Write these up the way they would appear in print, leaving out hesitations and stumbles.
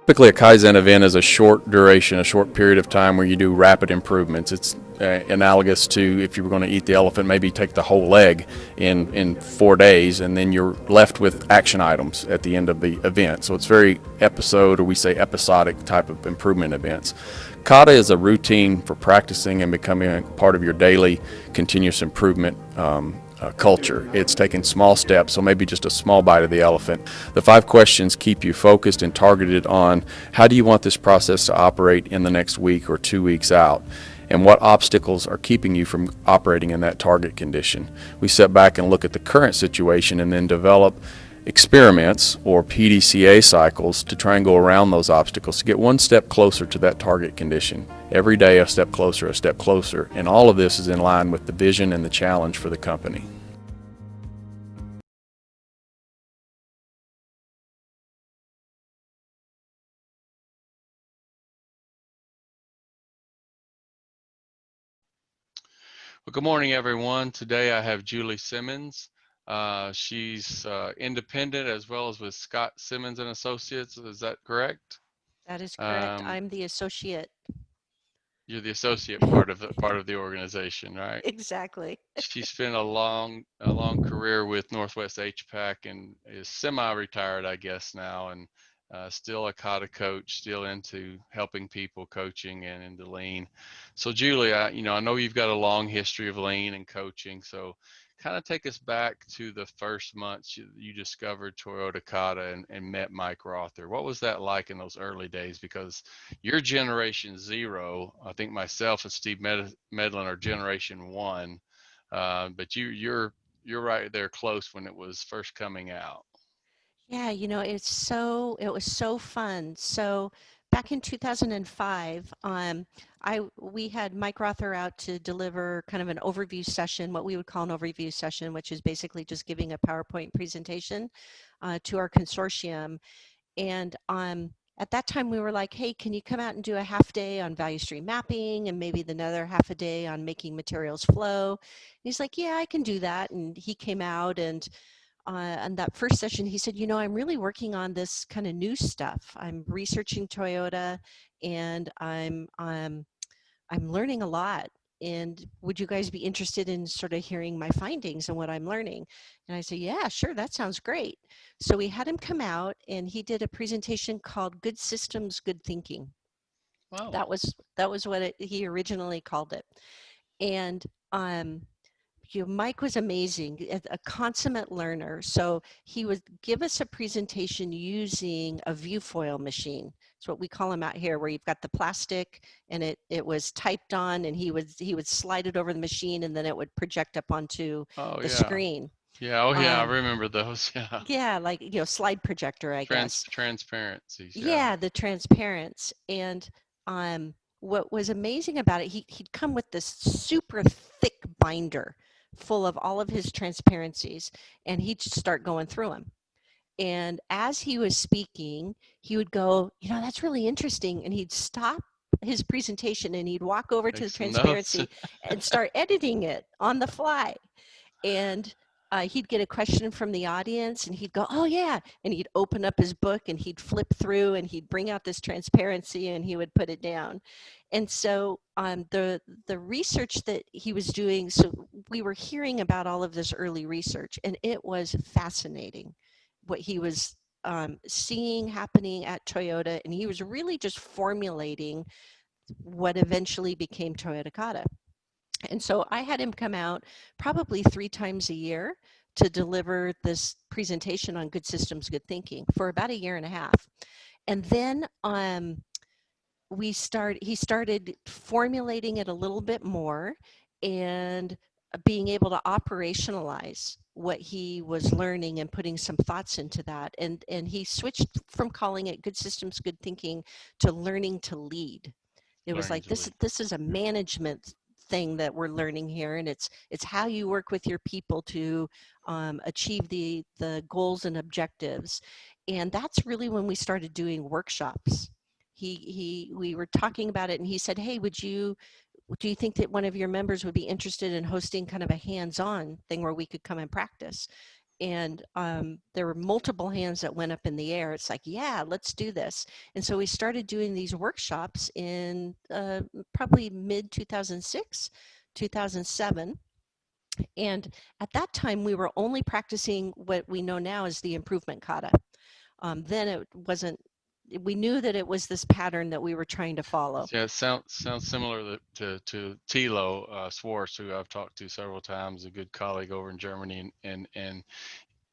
Typically, a Kaizen event is a short duration, a short period of time where you do rapid improvements. It's analogous to if you were going to eat the elephant, maybe take the whole leg in 4 days, and then you're left with action items at the end of the event. So it's very episode, or we say episodic type of improvement events. Kata is a routine for practicing and becoming a part of your daily continuous improvement culture. It's taking small steps, so maybe just a small bite of the elephant. The 5 questions keep you focused and targeted on how do you want this process to operate in the next week or 2 weeks out, and what obstacles are keeping you from operating in that target condition. We step back and look at the current situation and then develop experiments or PDCA cycles to try and go around those obstacles to get one step closer to that target condition. Every day a step closer, and all of this is in line with the vision and the challenge for the company. Well, good morning, everyone. Today I have Julie Simmons. She's independent as well as with Scott Simmons and Associates. Is that correct? That is correct. Um, I'm the associate. you're the associate part of the organization, right? Exactly. She spent a long career with Northwest HPAC and is semi-retired, I guess now, and still a kata coach, still into helping people, coaching, and into lean. So, Julie, I know you've got a long history of lean and coaching. So, kind of take us back to the first months you discovered Toyota Kata and met Mike Rother. What was that like in those early days? Because you're Generation Zero. I think myself and Steve Medlin are Generation One, but you're right there close when it was first coming out. Yeah, it was so fun. So back in 2005, we had Mike Rother out to deliver kind of an overview session, what we would call an overview session, which is basically just giving a PowerPoint presentation to our consortium. And at that time, we were like, hey, can you come out and do a half day on value stream mapping and maybe another half a day on making materials flow? And he's like, yeah, I can do that. And he came out and on that first session, he said, I'm really working on this kind of new stuff. I'm researching Toyota and I'm learning a lot. And would you guys be interested in sort of hearing my findings and what I'm learning? And I said, yeah, sure, that sounds great. So we had him come out and he did a presentation called Good Systems, Good Thinking. Oh, That was what he originally called it. And Mike was amazing, a consummate learner. So he would give us a presentation using a viewfoil machine. It's what we call them out here, where you've got the plastic and it was typed on, and he would slide it over the machine, and then it would project up onto oh the yeah, screen. yeah, oh yeah. I Um, remember those. Yeah, yeah, like slide projector, I guess. transparencies. Yeah. Yeah, the transparents. And what was amazing about it, he'd come with this super thick binder full of all of his transparencies, and he'd just start going through them. And as he was speaking, he would go, that's really interesting. And he'd stop his presentation and he'd walk over to Take the some notes. transparency and start editing it on the fly. And he'd get a question from the audience and he'd go, oh yeah, and he'd open up his book and he'd flip through and he'd bring out this transparency and he would put it down. And so the research that he was doing, so we were hearing about all of this early research, and it was fascinating what he was seeing happening at Toyota, and he was really just formulating what eventually became Toyota Kata. And so I had him come out probably 3 times a year to deliver this presentation on good systems, good thinking for about a year and a half. And then he started formulating it a little bit more and being able to operationalize what he was learning and putting some thoughts into that. And he switched from calling it good systems, good thinking to learning to lead. It was Learning like to lead. this is a management thing that we're learning here, and it's how you work with your people to achieve the goals and objectives. And that's really when we started doing workshops. We were talking about it, and he said, hey, do you think that one of your members would be interested in hosting kind of a hands-on thing where we could come and practice? and there were multiple hands that went up in the air. It's like, yeah, let's do this. And so we started doing these workshops in probably mid 2006, 2007. And at that time, we were only practicing what we know now as the improvement kata. Then it wasn't, we knew that it was this pattern that we were trying to follow. Yeah, it sounds similar to Tilo Schwartz, who I've talked to several times, a good colleague over in Germany, and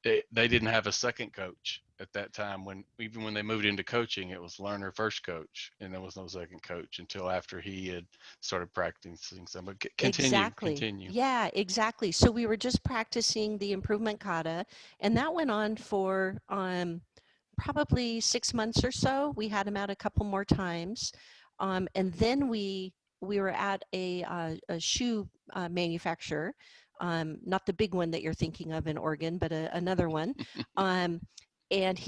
they didn't have a second coach at that time. Even when they moved into coaching, it was learner first coach, and there was no second coach until after he had started practicing some. But Exactly. continue. Yeah, exactly. So we were just practicing the improvement kata, and that went on for probably 6 months or so. We had him out a couple more times, and then we were at a shoe manufacturer, not the big one that you're thinking of in Oregon, but another one. Um, and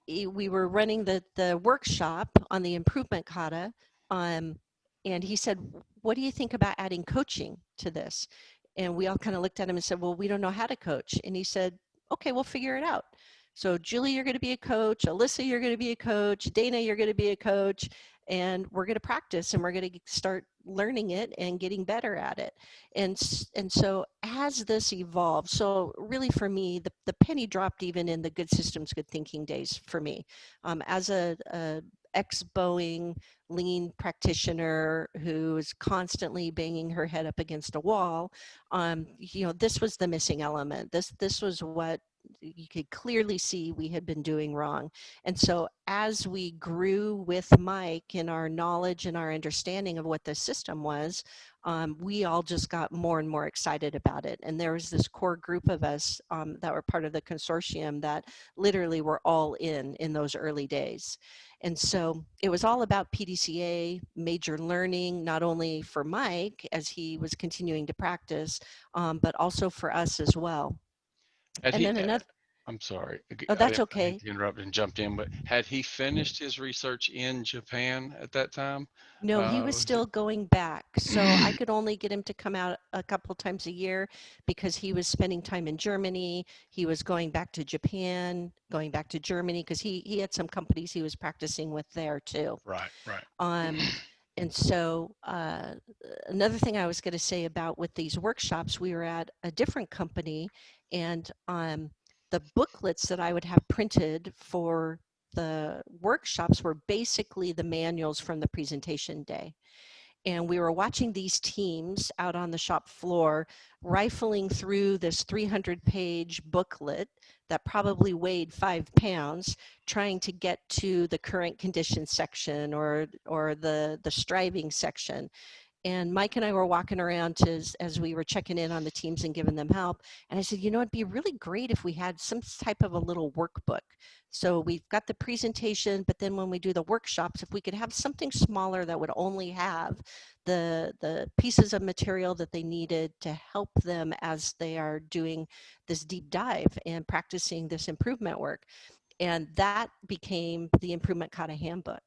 we were running the workshop on the improvement kata. Um, and he said, what do you think about adding coaching to this? And we all kind of looked at him and said, well, we don't know how to coach. And he said, okay, we'll figure it out. So Julie, you're going to be a coach. Alyssa, you're going to be a coach. Dana, you're going to be a coach. And we're going to practice and we're going to start learning it and getting better at it. And so as this evolved, so really for me, the penny dropped even in the good systems, good thinking days for me. As a ex-Boeing lean practitioner who is constantly banging her head up against a wall, this was the missing element. This was what you could clearly see we had been doing wrong. And so as we grew with Mike in our knowledge and our understanding of what the system was, we all just got more and more excited about it. And there was this core group of us that were part of the consortium that literally were all in those early days. And so it was all about PDCA, major learning, not only for Mike as he was continuing to practice, but also for us as well. Had And he? then another, I'm sorry, oh, that's I hate okay. to interrupt and jumped in, but had he finished his research in Japan at that time? No, he was Was it? still going back. So I could only get him to come out a couple times a year because he was spending time in Germany. He was going back to Japan, going back to Germany because he had some companies he was practicing with there too. Right, right. Um, and so another thing I was going to say about with these workshops, we were at a different company, and the booklets that I would have printed for the workshops were basically the manuals from the presentation day. And we were watching these teams out on the shop floor rifling through this 300-page booklet that probably weighed 5 pounds, trying to get to the current conditions section or the striving section. And Mike and I were walking around as we were checking in on the teams and giving them help. And I said, it'd be really great if we had some type of a little workbook. So we've got the presentation, but then when we do the workshops, if we could have something smaller that would only have the pieces of material that they needed to help them as they are doing this deep dive and practicing this improvement work. And that became the Improvement Kata Handbook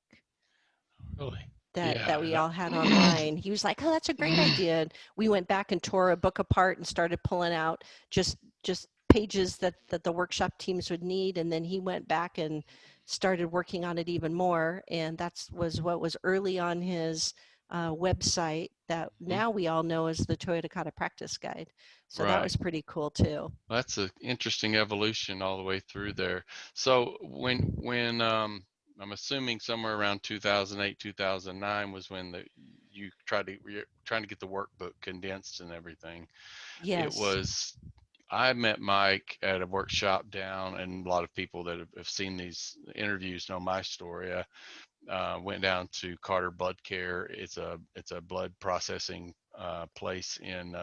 Really? that we Yeah. all had online. He was like, "Oh, that's a great idea." And we went back and tore a book apart and started pulling out just pages that the workshop teams would need. And then he went back and started working on it even more. And that was what was early on his website that now we all know as the Toyota Kata Practice Guide. So that Right. was pretty cool too. That's an interesting evolution all the way through there. So when I'm assuming somewhere around 2008, 2009 was when you're trying to get the workbook condensed and everything. It Yes. was I met Mike at a workshop down, and a lot of people that have seen these interviews know my story. I went down to Carter Blood Care. It's a blood processing place in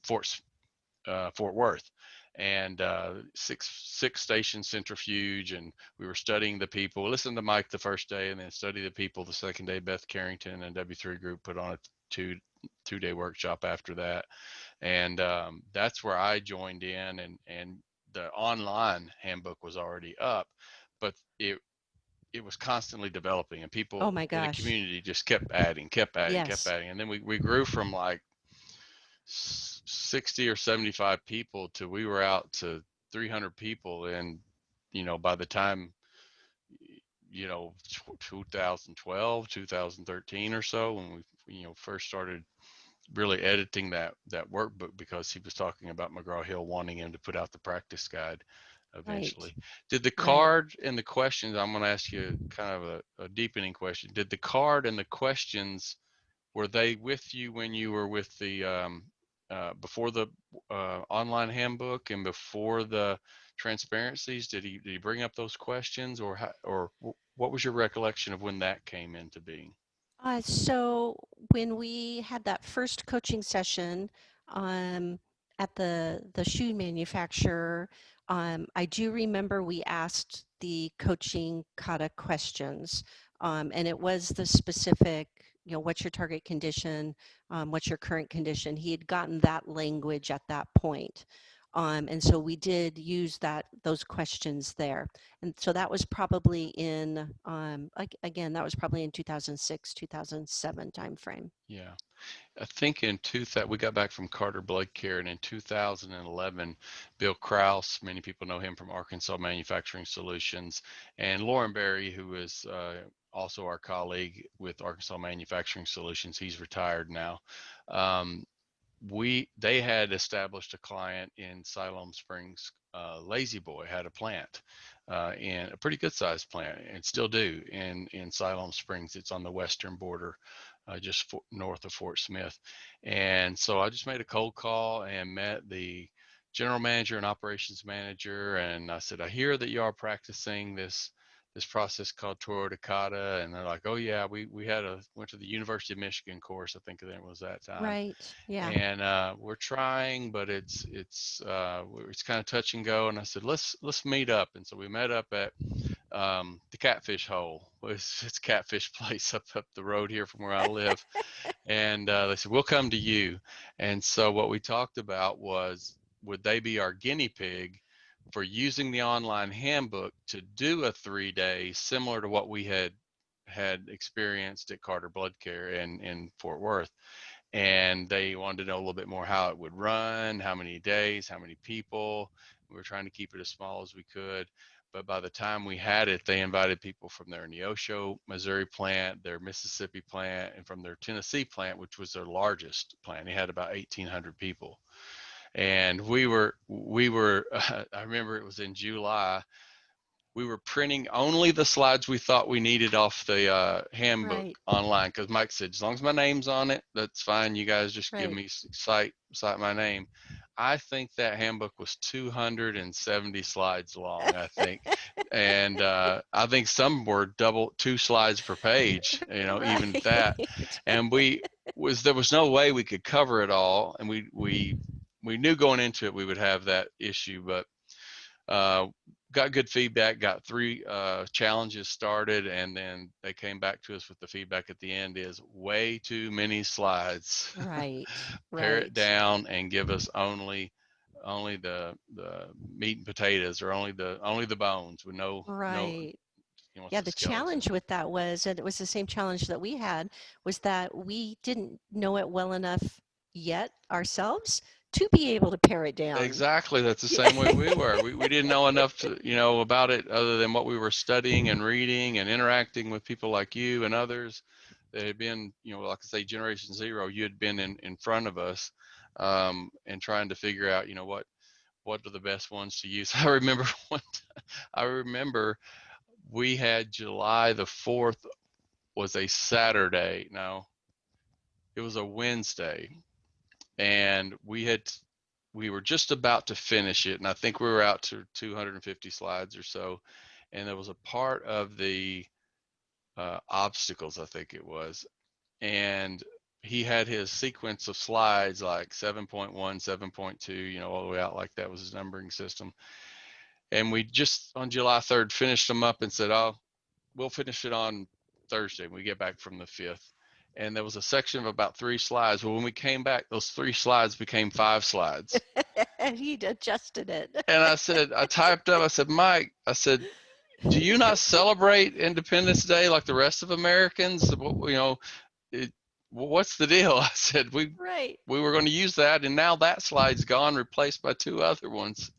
Fort Worth, and six station centrifuge, and we were studying the people. Listened to Mike the first day, and then study the people the second day. Beth Carrington and W3 Group put on a two-day workshop after that, and that's where I joined in, and the online handbook was already up, but it was constantly developing, and Oh people my in the gosh. community just kept adding, kept adding, kept Yes. adding, and then we grew from like 60 or 75 people to we were out to 300 people. And, by the time, 2012, 2013 or so, when we, first started really editing that workbook, because he was talking about McGraw-Hill wanting him to put out the practice guide Right. eventually. Did the Right. card and the questions, I'm going to ask you kind of a deepening question. Did the card and the questions, were they with you when you were with the before the online handbook and before the transparencies? Did he bring up those questions, or what was your recollection of when that came into being? So when we had that first coaching session um, at the shoe manufacturer, I do remember we asked the coaching kata questions, and it was the specific, what's your target condition, what's your current condition. He had gotten that language at that point. And so we did use those questions there. And so that was probably in, again, that was probably in 2006, 2007 timeframe. Yeah. I think in 2000, we got back from Carter Blood Care, and in 2011, Bill Kraus, many people know him from Arkansas Manufacturing Solutions, and Lauren Berry, who is also our colleague with Arkansas Manufacturing Solutions, he's retired now. Um, they had established a client in Siloam Springs. Lazy Boy had a plant, and a pretty good sized plant, and still do in Siloam Springs. It's on the western border, just north of Fort Smith. And so I just made a cold call and met the general manager and operations manager, and I said, I hear that you are practicing this process called Toyota Kata. And they're like, oh yeah, we went to the University of Michigan course, I think it was that time. Right. Yeah. And we're trying, but it's kind of touch and go. And I said, let's meet up. And so we met up at the Catfish Hole. It's a catfish place up the road here from where I live. And they said, we'll come to you. And so what we talked about was, would they be our guinea pig for using the online handbook to do a 3-day, similar to what we had experienced at Carter Blood Care in Fort Worth. And they wanted to know a little bit more how it would run, how many days, how many people. We were trying to keep it as small as we could. But by the time we had it, they invited people from their Neosho, Missouri plant, their Mississippi plant, and from their Tennessee plant, which was their largest plant. They had about 1,800 people. And we were I remember it was in July. We were printing only the slides we thought we needed off the handbook Right. online, because Mike said, as long as my name's on it, that's fine. You guys just give Right. me cite my name. I think that handbook was 270 slides long, I think. And I think some were two slides per page, even that. Right. And there was no way we could cover it all. And we knew going into it we would have that issue, but uh, got good feedback, got 3 challenges started, and then they came back to us with the feedback at the end is way too many slides. Right. Pare it Right. down and give us only the meat and potatoes, or only the bones, with no Right. he wants Yeah, the the skeleton. challenge with that was, and it was the same challenge that we had, was that we didn't know it well enough yet ourselves to be able to pare it down. Exactly. That's the same way we were. We didn't know enough to, about it, other than what we were studying and reading and interacting with people like you and others that had been, like I say, Generation Zero. You had been in front of us, and trying to figure out, what are the best ones to use. I remember we had July the 4th was a Saturday. No, it was a Wednesday, and we were just about to finish it, and I think we were out to 250 slides or so. And there was a part of the obstacles, I think it was, and he had his sequence of slides like 7.1, 7.2, all the way out like that was his numbering system. And we just on July 3rd finished them up and said, oh, we'll finish it on Thursday when we get back from the 5th. And there was a section of about 3 slides. Well, when we came back, those 3 slides became 5 slides. And he'd adjusted it. And I typed up, I said, Mike, I said, do you not celebrate Independence Day like the rest of Americans? It, well, what's the deal? I said, Right, we were going to use that, and now that slide's gone, replaced by two other ones.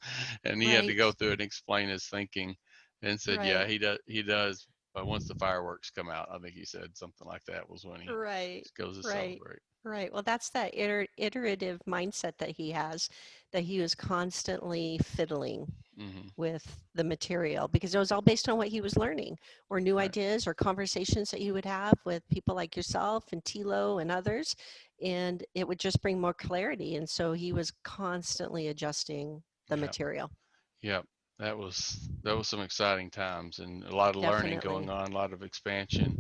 And he had to go right, through it and explain his thinking, and said, yeah, right, he does. But once the fireworks come out, I think he said something like that was when he right, goes to right, celebrate. right. Well, that's that iterative mindset that he has, that he was constantly fiddling Hmm. with the material because it was all based on what he was learning or new Right. ideas or conversations that he would have with people like yourself and Tilo and others. And it would just bring more clarity. And so he was constantly adjusting the Yeah. material. Yep, that was some exciting times and a lot of learning going Definitely. on, a lot of expansion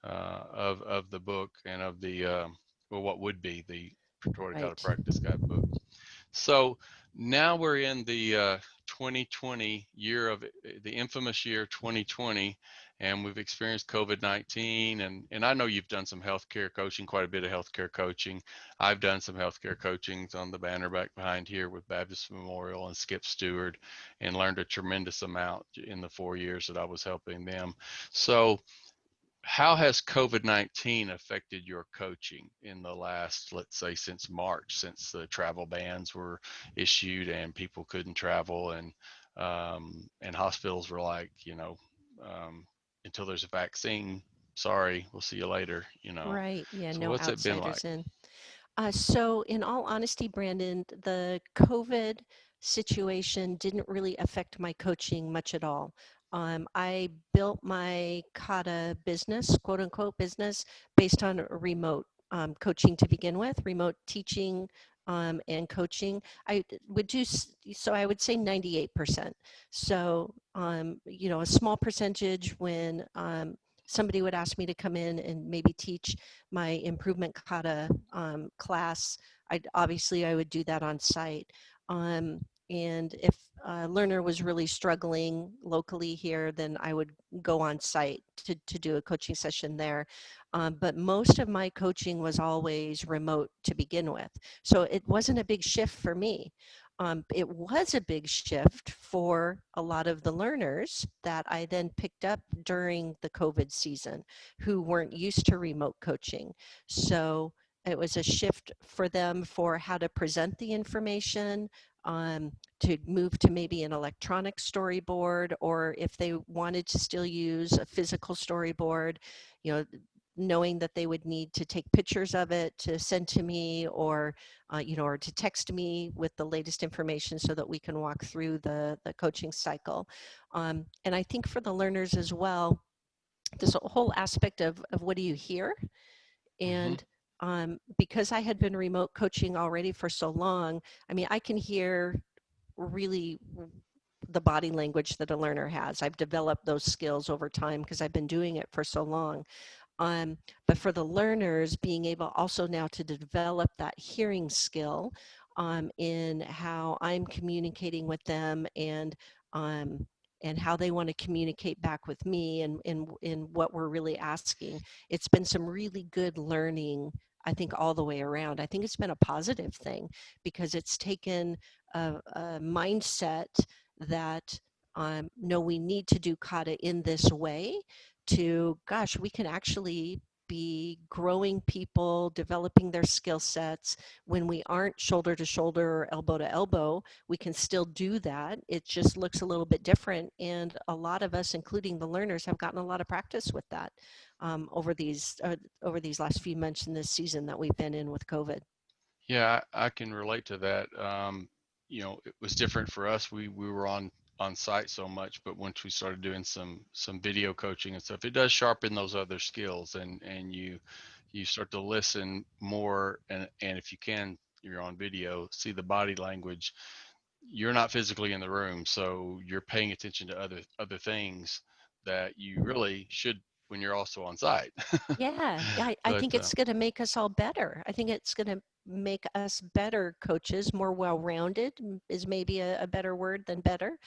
of the book and of the well, what would be the Toyota Kata Right. Practice Guidebook. So now we're in the 2020 year of the infamous year 2020, and we've experienced COVID-19. And I know you've done some healthcare coaching, quite a bit of healthcare coaching. I've done some healthcare coachings on the banner back behind here with Baptist Memorial and Skip Stewart, and learned a tremendous amount in the 4 years that I was helping them. So how has COVID-19 affected your coaching in the last, let's say, since March, since the travel bans were issued and people couldn't travel, and hospitals were like, um, until there's a vaccine, sorry, we'll see you later, Right. Yeah. So No what's it been like? outsiders in. So, in all honesty, Brandon, the COVID situation didn't really affect my coaching much at all. I built my Kata business, quote unquote business, based on remote coaching to begin with, remote teaching and coaching. Would do so. I would say 98%. So, a small percentage when somebody would ask me to come in and maybe teach my improvement kata class, I would do that on site. Um, and if a learner was really struggling locally here, then I would go on site to do a coaching session there. But most of my coaching was always remote to begin with. So it wasn't a big shift for me. It was a big shift for a lot of the learners that I then picked up during the COVID season who weren't used to remote coaching. So it was a shift for them for how to present the information, to move to maybe an electronic storyboard, or if they wanted to still use a physical storyboard, you know, knowing that they would need to take pictures of it to send to me, or or to text me with the latest information so that we can walk through the coaching cycle. And I think for the learners as well, this whole aspect of what do you hear? Hmm. And because I had been remote coaching already for so long, I mean, I can hear really the body language that a learner has. I've developed those skills over time because I've been doing it for so long. But for the learners, being able also now to develop that hearing skill in how I'm communicating with them, um, and how they want to communicate back with me, and in what we're really asking. It's been some really good learning, I think, all the way around. I think it's been a positive thing because it's taken a mindset that no, we need to do kata in this way, to, gosh, we can actually be growing people, developing their skill sets when we aren't shoulder to shoulder or elbow to elbow. We can still do that. It just looks a little bit different. And a lot of us, including the learners, have gotten a lot of practice with that over these last few months in this season that we've been in with COVID. Yeah, I can relate to that. It was different for us. We were on site so much, but once we started doing some video coaching and stuff, it does sharpen those other skills, and you start to listen more, and if you can, you're on video, see the body language. You're not physically in the room, so you're paying attention to other things that you really should when you're also on site. Yeah, I But think it's going to make us all better. I think it's going to make us better coaches, more well-rounded is maybe a better word than better.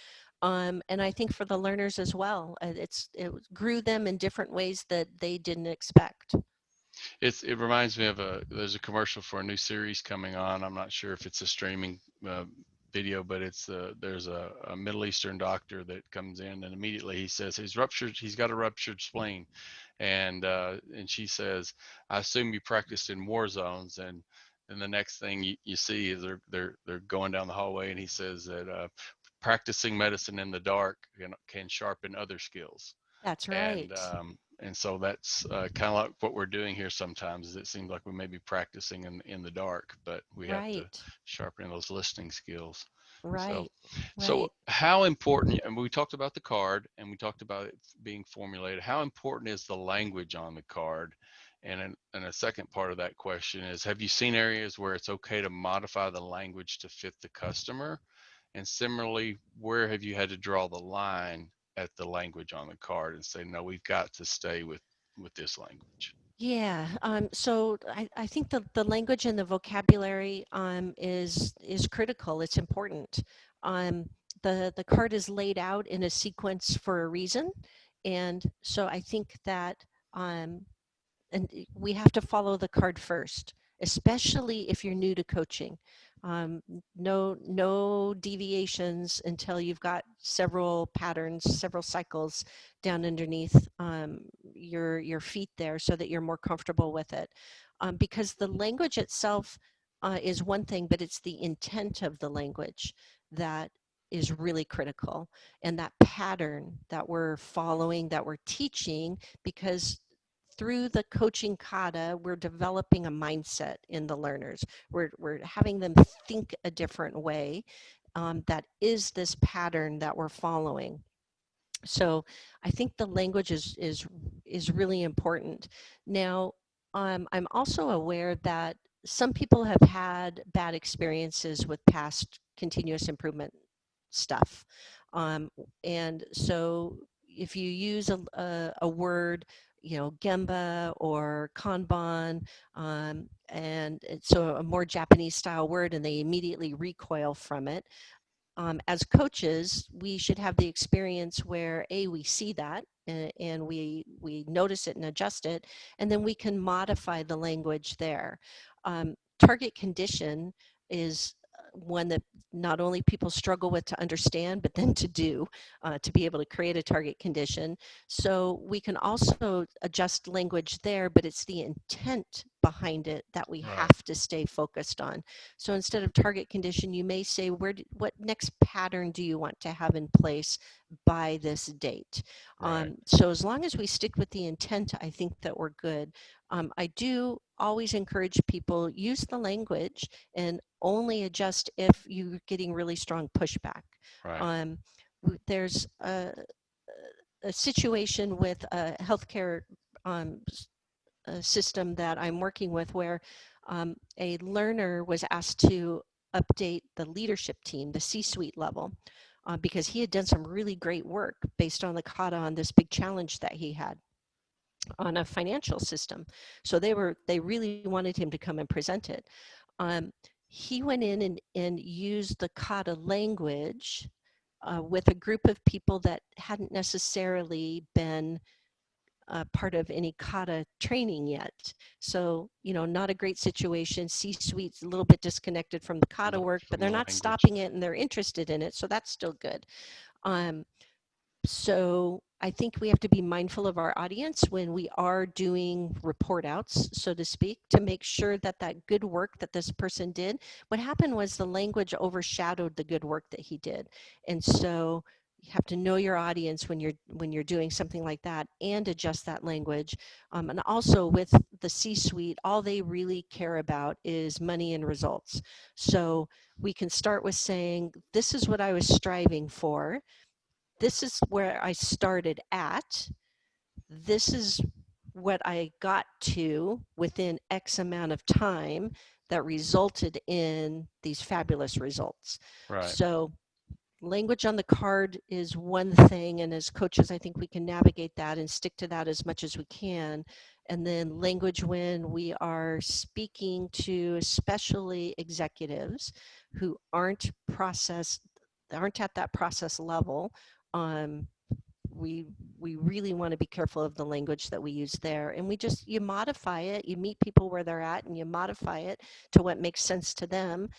And I think for the learners as well, it grew them in different ways that they didn't expect. it reminds me of there's a commercial for a new series coming on. I'm not sure if it's a streaming video, but it's there's a Middle Eastern doctor that comes in, and immediately he says he's got a ruptured spleen, and she says, I assume you practiced in war zones, and the next thing you see is they're going down the hallway, and he says that practicing medicine in the dark can sharpen other skills. That's and right. um, and so that's kind of like what we're doing here sometimes. Is it seems like we may be practicing in the dark, but we have to Right. sharpen those listening skills. So Right. so Right. how important, and we talked about the card and we talked about it being formulated, how important is the language on the card? And a second part of that question is, have you seen areas where it's okay to modify the language to fit the customer? And similarly, where have you had to draw the line at the language on the card and say, no, we've got to stay with this language? Yeah, so I think the language and the vocabulary is critical. It's important. Um, the card is laid out in a sequence for a reason, and so I think that um, we have to follow the card first, especially if you're new to coaching. No deviations until you've got several patterns, several cycles down underneath your feet there, so that you're more comfortable with it. Because the language itself is one thing, but it's the intent of the language that is really critical, and that pattern that we're following, that we're teaching, because through the coaching kata, we're developing a mindset in the learners. We're having them think a different way. That is this pattern that we're following. So I think the language is really important. Now, I'm also aware that some people have had bad experiences with past continuous improvement stuff. Um, and so if you use a word, Gemba or Kanban, and so a more Japanese style word, and they immediately recoil from it. As coaches, we should have the experience where we see that, and we notice it and adjust it, and then we can modify the language there. Target condition is one that not only people struggle with to understand, but then to do, to be able to create a target condition. So we can also adjust language there, but it's the intent behind it that we Right. have to stay focused on. So instead of target condition, you may say, what next pattern do you want to have in place by this date? Right. So as long as we stick with the intent, I think that we're good. I do always encourage people, use the language and only adjust if you're getting really strong pushback. Right. Um, there's a situation with a healthcare um, system that I'm working with, where a learner was asked to update the leadership team, the C-suite level, because he had done some really great work based on the kata on this big challenge that he had on a financial system. So they really wanted him to come and present it. Um, he went in and used the kata language with a group of people that hadn't necessarily been part of any kata training yet. So, not a great situation. C-suite's a little bit disconnected from the kata From work, but they're the not language. stopping it and they're interested in it. So that's still good. Um, so I think we have to be mindful of our audience when we are doing report outs, so to speak, to make sure that that good work that this person did, what happened was the language overshadowed the good work that he did. And so you have to know your audience when you're doing something like that, and adjust that language. And also with the C-suite, all they really care about is money and results. So we can start with saying, this is what I was striving for. This is where I started at. This is what I got to within X amount of time that resulted in these fabulous results. Right. So language on the card is one thing, and as coaches, I think we can navigate that and stick to that as much as we can. And then language when we are speaking to especially executives who aren't at that process level. Um, we we really want to be careful of the language that we use there. And you modify it, you meet people where they're at, and you modify it to what makes sense to them,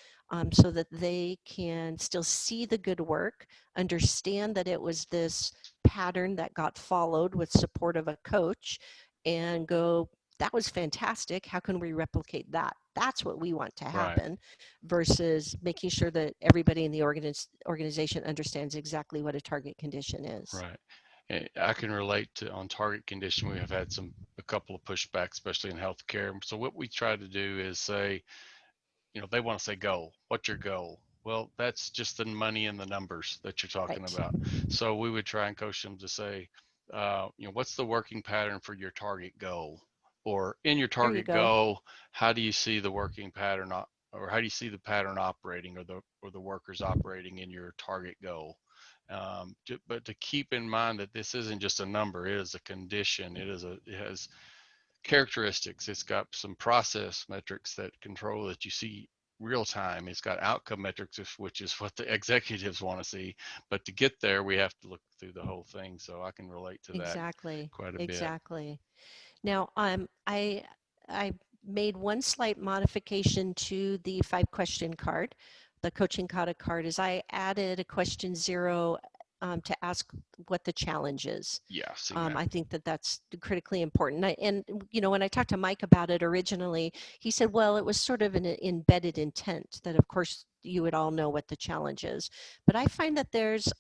so that they can still see the good work, understand that it was this pattern that got followed with support of a coach, and go, that was fantastic. How can we replicate that? That's what we want to Right. happen, versus making sure that everybody in the organization understands exactly what a target condition is. Right. I can relate to on target condition. We have had a couple of pushbacks, especially in healthcare. So what we try to do is say, they want to say goal. What's your goal? Well, that's just the money and the numbers that you're talking Right. about. So we would try and coach them to say, what's the working pattern for your target goal? Or in your There you target go. goal, how do you see the working pattern, or how do you see the pattern operating, or the workers operating in your target goal? But to keep in mind that this isn't just a number; it is a condition. It has characteristics. It's got some process metrics that control that you see real time. It's got outcome metrics, which is what the executives want to see. But to get there, we have to look through the whole thing. So I can relate to that Exactly. quite a bit. Exactly. Now, I made one slight modification to the 5-question card. The coaching kata card is I added a question 0, to ask what the challenge is. Yeah, I've seen that. I think that that's critically important. When I talked to Mike about it originally, he said, well, it was sort of an embedded intent that, of course, you would all know what the challenge is. But I find that there's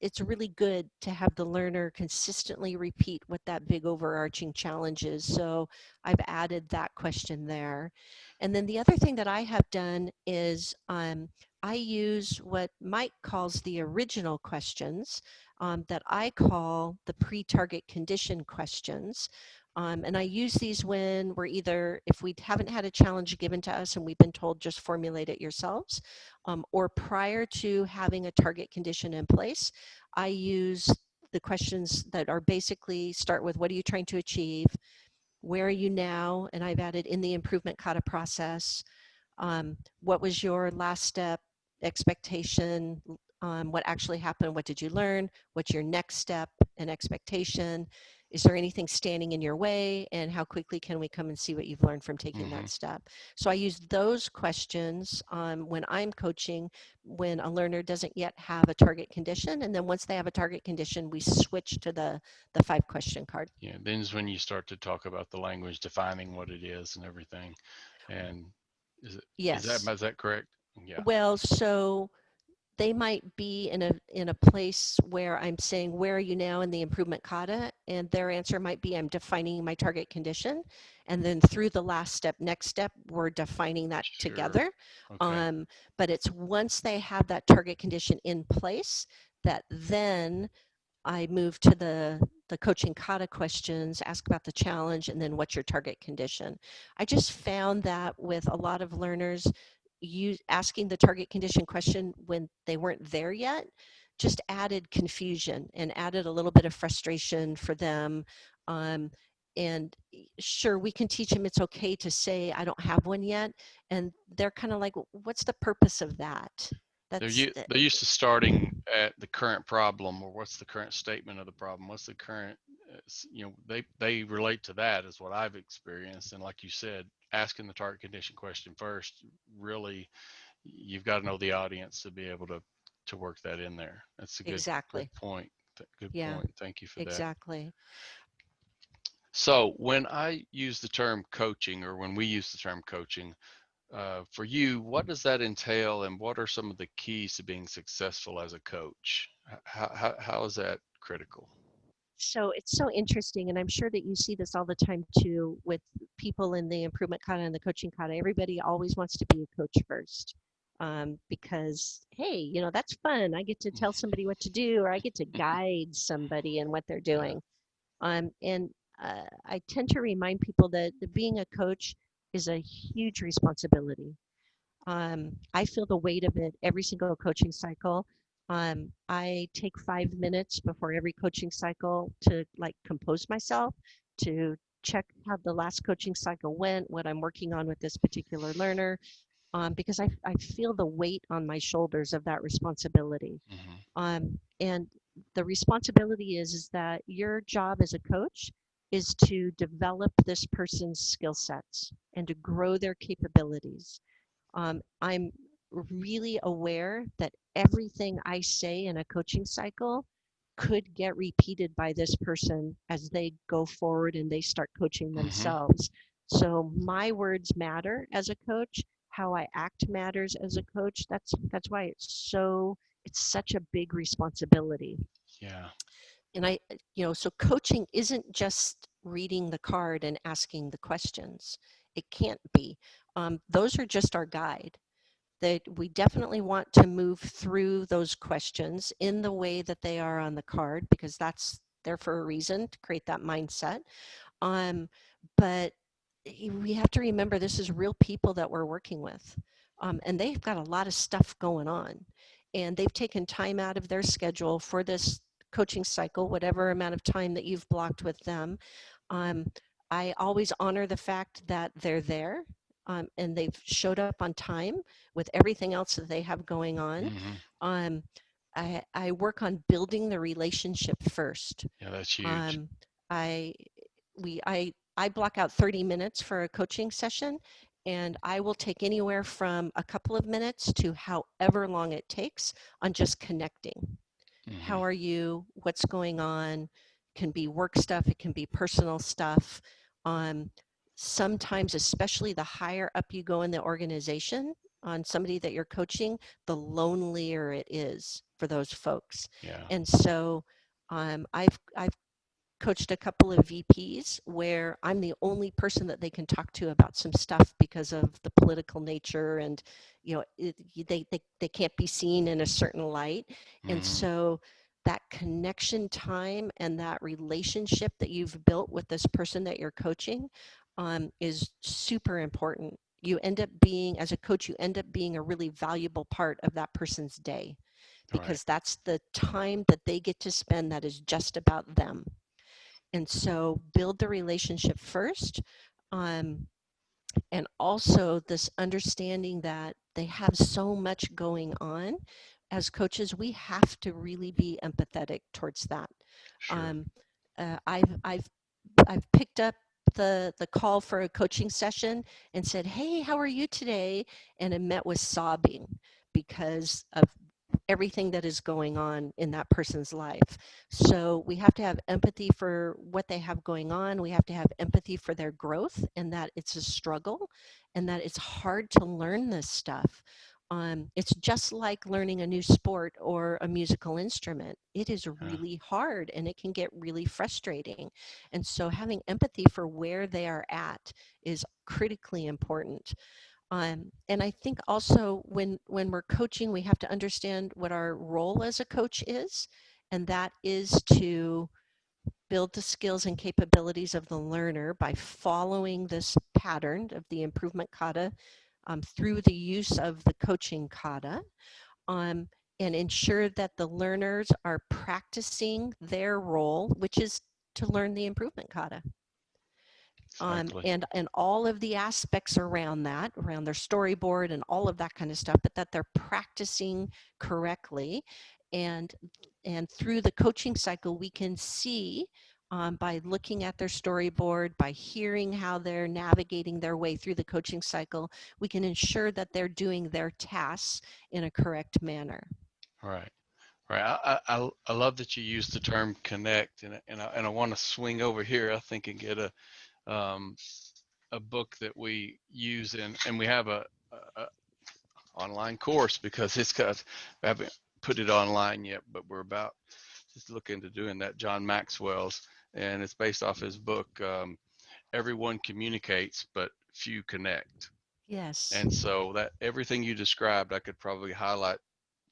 it's really good to have the learner consistently repeat what that big overarching challenge is. So I've added that question there. And then the other thing that I have done is I use what Mike calls the original questions, that I call the pre-target condition questions. And I use these when we're either, if we haven't had a challenge given to us and we've been told just formulate it yourselves, or prior to having a target condition in place. I use the questions that are basically start with, what are you trying to achieve? Where are you now? And I've added in the improvement kata process. What was your last step expectation? What actually happened? What did you learn? What's your next step and expectation? Is there anything standing in your way? And how quickly can we come and see what you've learned from taking Mm-hmm. that step? So I use those questions when I'm coaching, when a learner doesn't yet have a target condition. And then once they have a target condition, we switch to the 5-question card. Yeah, then is when you start to talk about the language, defining what it is and everything. And is it Yes. is that correct? Yeah. Well, so they might be in a place where I'm saying, where are you now in the improvement kata? And their answer might be, I'm defining my target condition. And then through the last step, next step, we're defining that Sure. together. Okay. But it's once they have that target condition in place that then I move to the coaching kata questions, ask about the challenge, and then what's your target condition. I just found that with a lot of learners, asking the target condition question when they weren't there yet just added confusion and added a little bit of frustration for them. Um, and sure, we can teach them it's okay to say, I don't have one yet. And they're kind of like, what's the purpose of that? That's They're used to starting at the current problem, or what's the current statement of the problem, what's the current, they relate to that, is what I've experienced. And like you said, asking the target condition question first, really, you've got to know the audience to be able to work that in there. That's a good exactly. point. Good Yeah, point. Thank you for that. exactly. So when I use the term coaching, or when we use the term coaching, for you, what does that entail, and what are some of the keys to being successful as a coach? How is that critical? So it's so interesting, and I'm sure that you see this all the time too with people in the improvement kata and the coaching kata. Everybody always wants to be a coach first, because, hey, that's fun. I get to tell somebody what to do, or I get to guide somebody in what they're Yeah. doing. And I tend to remind people that being a coach is a huge responsibility. I feel the weight of it every single coaching cycle. I take 5 minutes before every coaching cycle to like compose myself, to check how the last coaching cycle went, what I'm working on with this particular learner, because I feel the weight on my shoulders of that responsibility. Hmm. And the responsibility is that your job as a coach is to develop this person's skill sets and to grow their capabilities. I'm really aware that everything I say in a coaching cycle could get repeated by this person as they go forward and they start coaching Hmm. themselves. So my words matter as a coach. How I act matters as a coach. That's why it's such a big responsibility. Yeah. And so coaching isn't just reading the card and asking the questions. It can't be. Those are just our guide. That we definitely want to move through those questions in the way that they are on the card, because that's there for a reason to create that mindset. Um, but we have to remember this is real people that we're working with. And they've got a lot of stuff going on. And they've taken time out of their schedule for this coaching cycle, whatever amount of time that you've blocked with them. Um, I always honor the fact that they're there, and they've showed up on time with everything else that they have going on. Hmm. Um, I work on building the relationship first. Yeah, that's huge. Um, I I block out 30 minutes for a coaching session, and I will take anywhere from a couple of minutes to however long it takes on just connecting. Hmm. How are you? What's going on? Can be work stuff, it can be personal stuff. Um, Sometimes, especially the higher up you go in the organization, on somebody that you're coaching, the lonelier it is for those folks. Yeah. And so I've coached a couple of VPs where I'm the only person that they can talk to about some stuff because of the political nature, and they can't be seen in a certain light. And Hmm. so that connection time and that relationship that you've built with this person that you're coaching is super important. You end up being, as a coach, you end up being a really valuable part of that person's day, Right. because that's the time that they get to spend that is just about them. And so build the relationship first. Um, and also this understanding that they have so much going on. As coaches, we have to really be empathetic towards that. Sure. Um, uh, I've, I've, I've picked up the call for a coaching session and said, "Hey, how are you today?" And I met with sobbing because of everything that is going on in that person's life. So we have to have empathy for what they have going on. We have to have empathy for their growth, and that it's a struggle and that it's hard to learn this stuff. It's just like learning a new sport or a musical instrument. It is Yeah. really hard and it can get really frustrating. And so having empathy for where they are at is critically important. And I think also when we're coaching, we have to understand what our role as a coach is, and that is to build the skills and capabilities of the learner by following this pattern of the improvement kata through the use of the coaching kata, um, and ensure that the learners are practicing their role, which is to learn the improvement kata, Exactly. and all of the aspects around that, around their storyboard and all of that kind of stuff, but that they're practicing correctly. And and through the coaching cycle, we can see, by looking at their storyboard, by hearing how they're navigating their way through the coaching cycle, we can ensure that they're doing their tasks in a correct manner. Right. Right. I love that you use the term connect, and I want to swing over here, I think, and get um, a book that we use and we have a online course because it's got, we haven't put it online yet, but we're about just looking to doing that. John Maxwell's, and it's based off his book. Everyone communicates, but few connect. Yes, And so that everything you described, I could probably highlight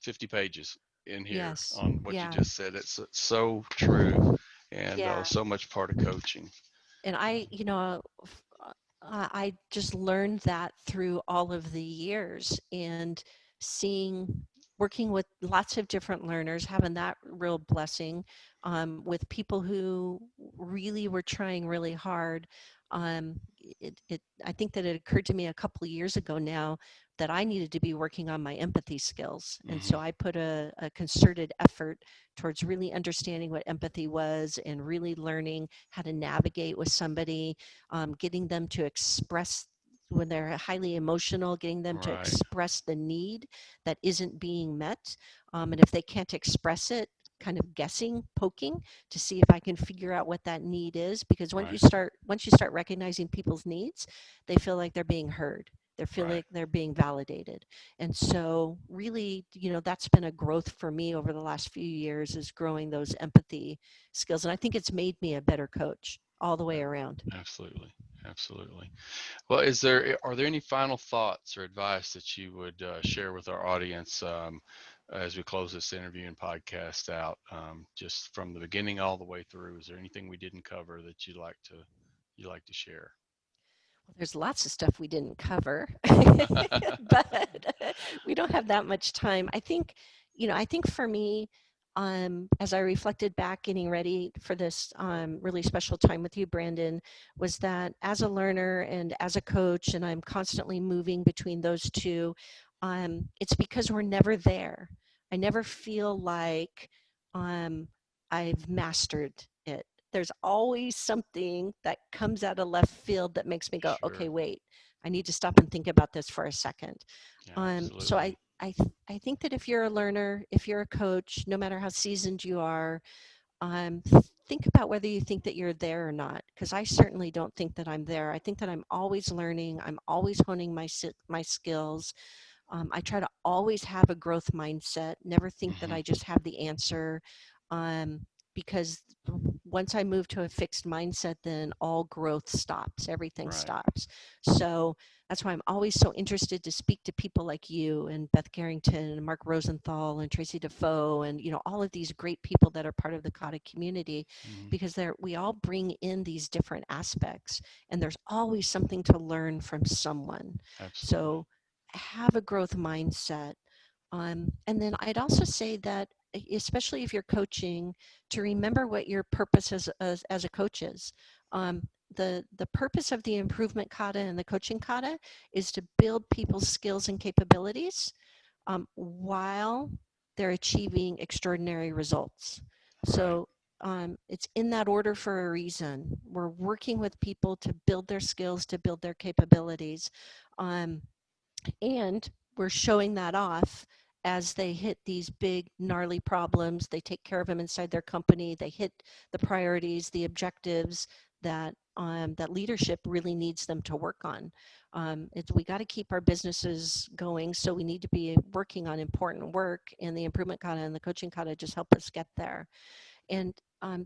50 pages in here yes, on what you yeah, just said. It's so true and yeah. so much part of coaching. And I just learned that through all of the years, and seeing, working with lots of different learners, having that real blessing, with people who really were trying really hard. I think that it occurred to me a couple of years ago now that I needed to be working on my empathy skills. And Hmm. so I put a concerted effort towards really understanding what empathy was and really learning how to navigate with somebody, getting them to express when they're highly emotional, getting them to Right. express the need that isn't being met. And if they can't express it, kind of guessing, poking to see if I can figure out what that need is. Because Right. once you start recognizing people's needs, they feel like they're being heard. They feel Right. like they're being validated. And so really, that's been a growth for me over the last few years, is growing those empathy skills. And I think it's made me a better coach all the way around. Absolutely. Absolutely. Well, are there any final thoughts or advice that you would share with our audience as we close this interview and podcast out, just from the beginning all the way through? Is there anything we didn't cover that you'd like to share? There's lots of stuff we didn't cover, but we don't have that much time. I think for me, as I reflected back, getting ready for this really special time with you, Brandon, was that as a learner and as a coach, and I'm constantly moving between those two, it's because we're never there. I never feel like um, I've mastered it. There's always something that comes out of left field that makes me go, okay, Sure. wait, I need to stop and think about this for a second. Yeah, So absolutely. I think that if you're a learner, if you're a coach, no matter how seasoned you are, um, think about whether you think that you're there or not. Because I certainly don't think that I'm there. I think that I'm always learning. I'm always honing my skills. I try to always have a growth mindset, never think that Hmm. I just have the answer. Um, because once I move to a fixed mindset, then all growth stops, everything Right. stops. So that's why I'm always so interested to speak to people like you and Beth Carrington and Mark Rosenthal and Tracy Defoe and all of these great people that are part of the Kata community, Hmm. because we all bring in these different aspects, and there's always something to learn from someone. Absolutely. So have a growth mindset. And then I'd also say that, especially if you're coaching, to remember what your purpose as a coach is. Um, the purpose of the improvement kata and the coaching kata is to build people's skills and capabilities while they're achieving extraordinary results. Right. So it's in that order for a reason. We're working with people to build their skills, to build their capabilities. Um, and we're showing that off as they hit these big gnarly problems. They take care of them inside their company. They hit the priorities, the objectives that leadership really needs them to work on. We got to keep our businesses going, so we need to be working on important work, and the improvement kata and the coaching kata just help us get there. And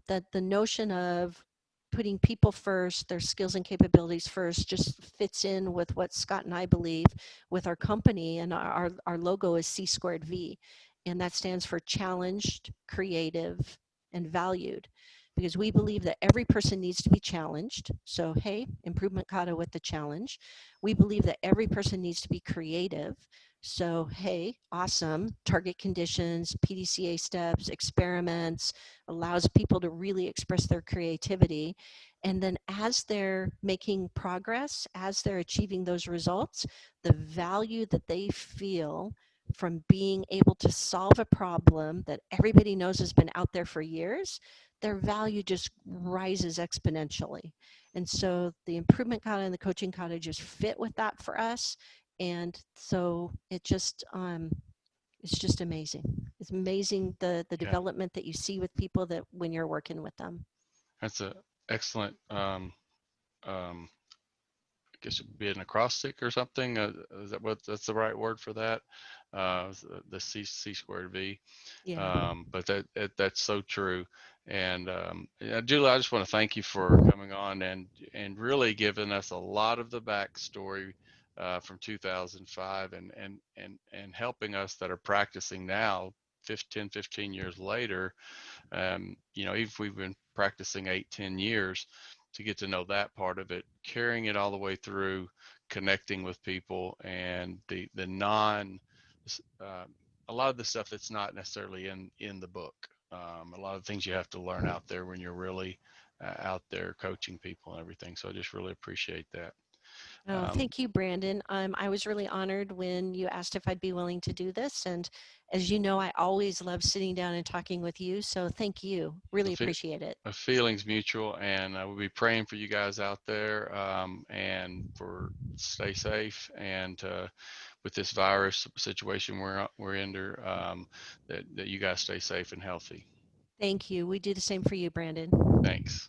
that the notion of putting people first, their skills and capabilities first, just fits in with what Scott and I believe with our company. And our logo is C squared V, and that stands for challenged, creative, and valued. Because we believe that every person needs to be challenged. So, hey, improvement kata with the challenge. We believe that every person needs to be creative. So, hey, awesome. Target conditions, PDCA steps, experiments, allows people to really express their creativity. And then as they're making progress, as they're achieving those results, the value that they feel from being able to solve a problem that everybody knows has been out there for years, their value just rises exponentially. And so the improvement kata and the coaching kata just fit with that for us. And so it's just amazing. It's amazing the Yeah. development that you see with people that when you're working with them. That's a excellent. Um, I guess it would be an acrostic or something. Is that that's the right word for that? The C squared V. Yeah. But that's so true. And yeah, Julie, I just want to thank you for coming on and really giving us a lot of the backstory from 2005 and helping us that are practicing now 15 years later. Even if we've been practicing 8, 10 years, to get to know that part of it, carrying it all the way through, connecting with people, and the non, uh, a lot of the stuff that's not necessarily in the book. A lot of things you have to learn out there when you're really out there coaching people and everything. So I just really appreciate that. Oh, thank you, Brandon. I was really honored when you asked if I'd be willing to do this. And as you know, I always love sitting down and talking with you. So thank you. Really appreciate it. A feelings mutual, and we'll be praying for you guys out there, and for stay safe, and with this virus situation we're under, that you guys stay safe and healthy. Thank you. We do the same for you, Brandon. Thanks.